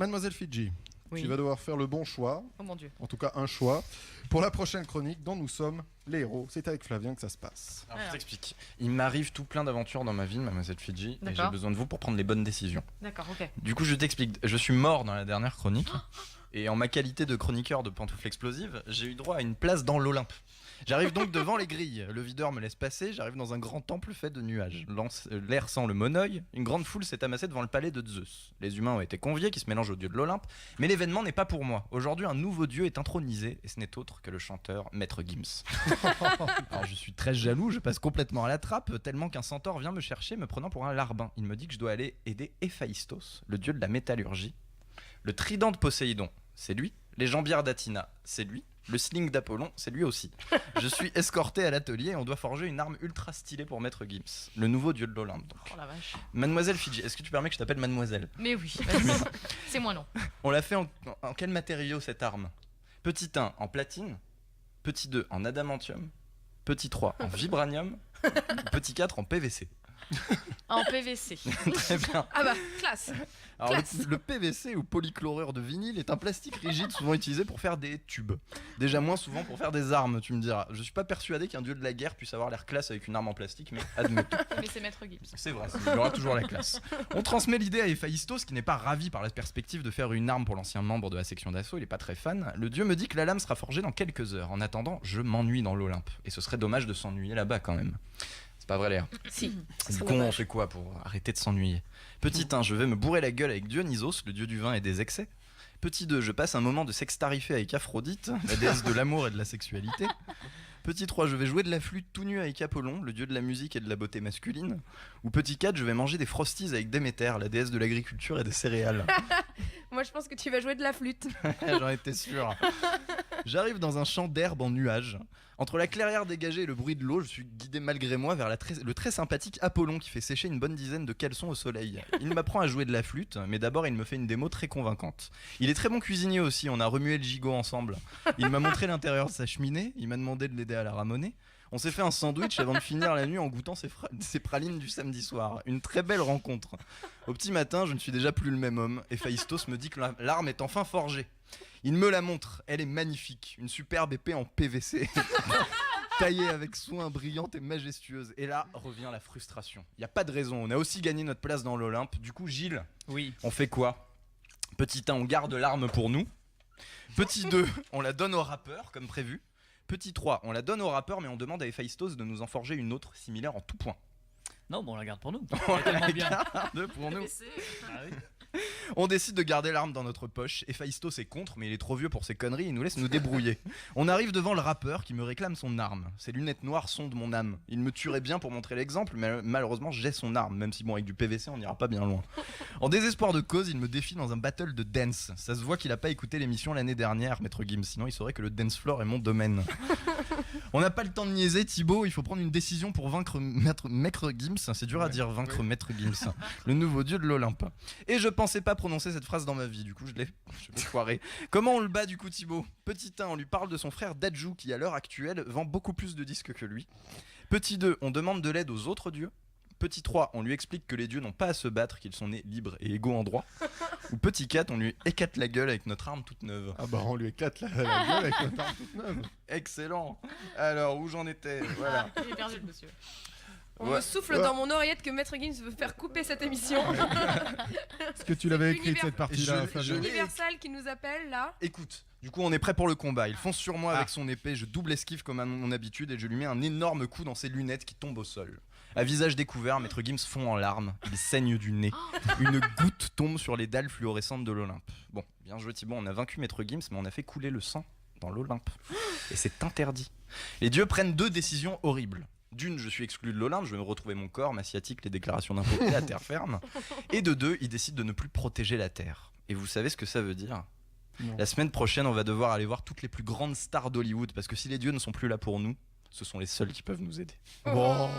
Mademoiselle Fidji, Oui. tu vas devoir faire le bon choix, Oh mon Dieu. en tout cas un choix, pour la prochaine chronique dont nous sommes les héros. C'est avec Flavien que ça se passe. Alors, je Alors. t'explique. Il m'arrive tout plein d'aventures dans ma vie, mademoiselle Fidji, et j'ai D'accord. besoin de vous pour prendre les bonnes décisions. D'accord, ok. Du coup, je t'explique. Je suis mort dans la dernière chronique, et en ma qualité de chroniqueur de pantoufles explosives, j'ai eu droit à une place dans l'Olympe. J'arrive donc devant les grilles, le videur me laisse passer, j'arrive dans un grand temple fait de nuages. L'air sent le monoeil, une grande foule s'est amassée devant le palais de Zeus. Les humains ont été conviés, qui se mélangent aux dieux de l'Olympe, mais l'événement n'est pas pour moi. Aujourd'hui, un nouveau dieu est intronisé, et ce n'est autre que le chanteur Maître Gims. Alors je suis très jaloux, je passe complètement à la trappe, tellement qu'un centaure vient me chercher, me prenant pour un larbin. Il me dit que je dois aller aider Héphaïstos, le dieu de la métallurgie. Le trident de Poséidon, c'est lui. Les jambières d'Athina, c'est lui. Le sling d'Apollon, c'est lui aussi. Je suis escorté à l'atelier et on doit forger une arme ultra stylée pour Maître Gims, le nouveau dieu de l'Olympe. Donc. Oh la vache. Mademoiselle Fidji, est-ce que tu permets que je t'appelle Mademoiselle? Mais oui, vas-y. C'est moi non. On l'a fait en quel matériau cette arme? Petit 1 en platine, petit 2 en adamantium, petit 3 en vibranium, petit 4 en PVC. En PVC. Très bien. Ah bah, classe. Alors Classe. le PVC ou polychlorure de vinyle est un plastique rigide souvent utilisé pour faire des tubes. Déjà moins souvent pour faire des armes, tu me diras. Je suis pas persuadé qu'un dieu de la guerre puisse avoir l'air classe avec une arme en plastique, mais admettons. Mais c'est Maître Gims. C'est vrai, il y aura toujours la classe. On transmet l'idée à Héphaïstos qui n'est pas ravi par la perspective de faire une arme pour l'ancien membre de la section d'assaut, il est pas très fan. Le dieu me dit que la lame sera forgée dans quelques heures. En attendant, je m'ennuie dans l'Olympe. Et ce serait dommage de s'ennuyer là-bas quand même. C'est pas vrai Léa. Si. Du coup, on fait quoi pour arrêter de s'ennuyer? Petit 1, je vais me bourrer la gueule avec Dionysos, le dieu du vin et des excès. Petit 2, je passe un moment de sextarifé avec Aphrodite, la déesse de l'amour et de la sexualité. Petit 3, je vais jouer de la flûte tout nu avec Apollon, le dieu de la musique et de la beauté masculine. Ou petit 4, je vais manger des frosties avec Déméter, la déesse de l'agriculture et des céréales. Moi, je pense que tu vas jouer de la flûte. J'en étais sûr. J'arrive dans un champ d'herbe en nuages. Entre la clairière dégagée et le bruit de l'eau, je suis guidé malgré moi vers le très sympathique Apollon qui fait sécher une bonne dizaine de caleçons au soleil. Il m'apprend à jouer de la flûte, mais d'abord il me fait une démo très convaincante. Il est très bon cuisinier aussi, on a remué le gigot ensemble. Il m'a montré l'intérieur de sa cheminée, il m'a demandé de l'aider à la ramoner. On s'est fait un sandwich avant de finir la nuit en goûtant ses pralines du samedi soir. Une très belle rencontre. Au petit matin, je ne suis déjà plus le même homme. Héphaïstos me dit que l'arme est enfin forgée. Il me la montre, elle est magnifique. Une superbe épée en PVC. Taillée avec soin, brillante et majestueuse. Et là revient la frustration. Il n'y a pas de raison, on a aussi gagné notre place dans l'Olympe. Du coup, Gilles, Oui. on fait quoi? Petit 1, on garde l'arme pour nous. Petit 2, on la donne au rappeur, comme prévu. Petit 3, on la donne au rappeur, mais on demande à Héphaïstos de nous en forger une autre similaire en tout point. Non, bon, on la garde pour nous. On C'est tellement la bien. garde pour nous. PVC. Ah oui. On décide de garder l'arme dans notre poche. Héphaïstos est contre, mais il est trop vieux pour ses conneries, il nous laisse nous débrouiller. On arrive devant le rappeur qui me réclame son arme. Ses lunettes noires sondent mon âme. Il me tuerait bien pour montrer l'exemple, mais malheureusement j'ai son arme, même si bon avec du PVC on n'ira pas bien loin. En désespoir de cause, il me défie dans un battle de dance. Ça se voit qu'il a pas écouté l'émission l'année dernière, Maître Gims, sinon il saurait que le dance floor est mon domaine. On n'a pas le temps de niaiser, Thibaut, il faut prendre une décision pour vaincre Maître Gims. C'est dur à dire, vaincre Maître Gims, le nouveau dieu de l'Olympe. Et je pensais pas prononcer cette phrase dans ma vie, du coup je l'ai foiré. Comment on le bat du coup, Thibaut? Petit 1, on lui parle de son frère Dadju qui à l'heure actuelle vend beaucoup plus de disques que lui. Petit 2, on demande de l'aide aux autres dieux. Petit 3, on lui explique que les dieux n'ont pas à se battre, qu'ils sont nés libres et égaux en droit. Ou petit 4, on lui éclate la gueule avec notre arme toute neuve. Ah bah on lui éclate la gueule avec notre arme toute neuve. Excellent. Alors, où j'en étais? Voilà. J'ai perdu le monsieur. On Ouais. me souffle dans mon oreillette que Maître Gims veut faire couper cette émission. Est-ce que tu l'avais écrite cette partie-là, Je- Fabien je- Universal qui nous appelle là. Écoute, du coup on est prêt pour le combat. Il fonce sur moi avec son épée, je double esquive comme à mon habitude et je lui mets un énorme coup dans ses lunettes qui tombent au sol. À visage découvert, Maître Gims fond en larmes, il saigne du nez. Une goutte tombe sur les dalles fluorescentes de l'Olympe. Bon, bien joué Thibaut, on a vaincu Maître Gims, mais on a fait couler le sang dans l'Olympe. Et c'est interdit. Les dieux prennent deux décisions horribles. D'une, je suis exclu de l'Olympe, je vais me retrouver mon corps, ma sciatique, les déclarations d'impôts et la terre ferme. Et de deux, ils décident de ne plus protéger la terre. Et vous savez ce que ça veut dire? Non. La semaine prochaine, on va devoir aller voir toutes les plus grandes stars d'Hollywood, parce que si les dieux ne sont plus là pour nous, ce sont les seuls qui peuvent nous aider. Bon.